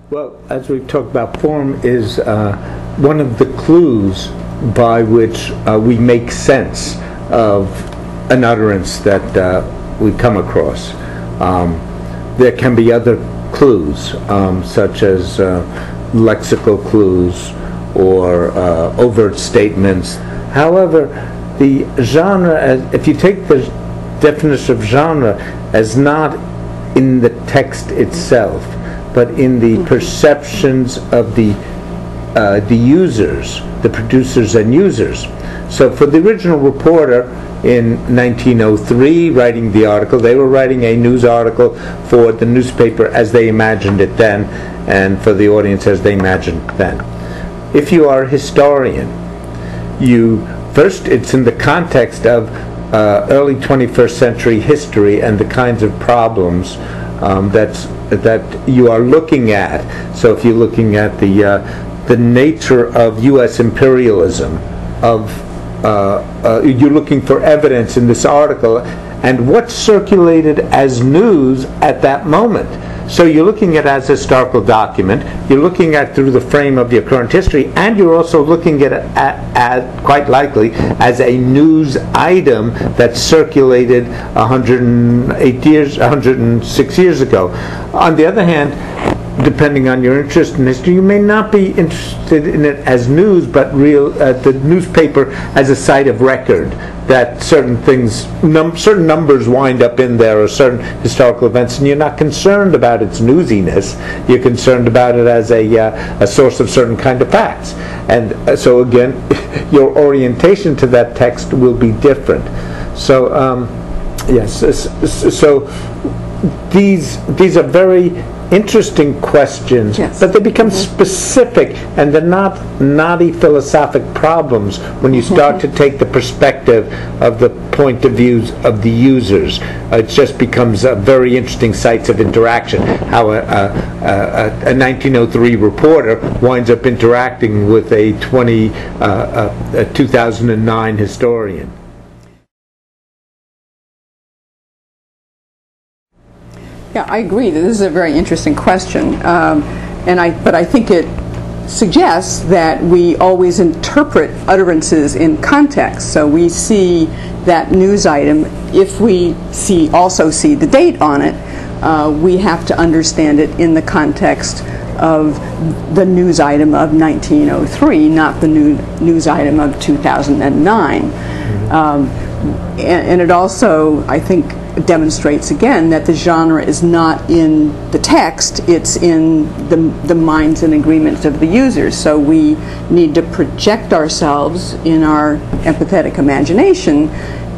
Well, as we've talked about, form is one of the clues by which we make sense of an utterance that we come across. There can be other clues, such as lexical clues or overt statements. However, the genre, if you take the definition of genre as not in the text itself, but in the perceptions of the users, the producers and users. So for the original reporter in 1903 writing the article, they were writing a news article for the newspaper as they imagined it then, and for the audience as they imagined then. If you are a historian, first it's in the context of early 21st century history and the kinds of problems that you are looking at. So if you're looking at the nature of U.S. imperialism, you're looking for evidence in this article and what circulated as news at that moment. So you're looking at it as a historical document, you're looking at it through the frame of your current history, and you're also looking at it quite likely as a news item that circulated 106 years ago. On the other hand, depending on your interest in history, you may not be interested in it as news, but the newspaper as a site of record, that certain things, certain numbers wind up in there, or certain historical events, and you're not concerned about its newsiness. You're concerned about it as a source of certain kind of facts. And so again, your orientation to that text will be different. So yes, so these are very interesting questions, yes, but they become specific, and they're not knotty philosophic problems when you start to take the perspective of the point of views of the users. It just becomes very interesting sites of interaction, how a 1903 reporter winds up interacting with a 2009 historian. Yeah, I agree that this is a very interesting question, but I think it suggests that we always interpret utterances in context. So we see that news item. If we also see the date on it, we have to understand it in the context of the news item of 1903, not the news item of 2009. And it also, I think, demonstrates again that the genre is not in the text, it's in the minds and agreements of the users. So we need to project ourselves in our empathetic imagination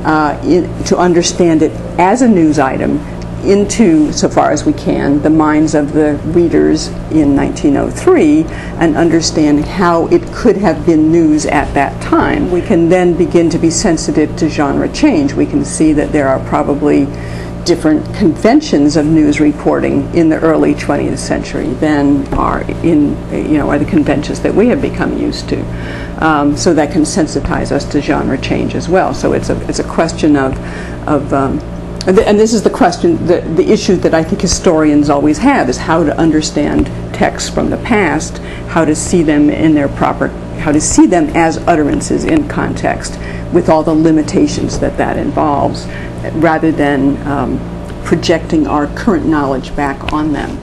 to understand it as a news item into, so far as we can, the minds of the readers in 1903 and understand how it could have been news at that time. We can then begin to be sensitive to genre change. We can see that there are probably different conventions of news reporting in the early 20th century than are the conventions that we have become used to. So that can sensitize us to genre change as well. So it's a question of and this is the question, the issue that I think historians always have, is how to understand texts from the past, how to see them in their proper, how to see them as utterances in context with all the limitations that involves, rather than projecting our current knowledge back on them.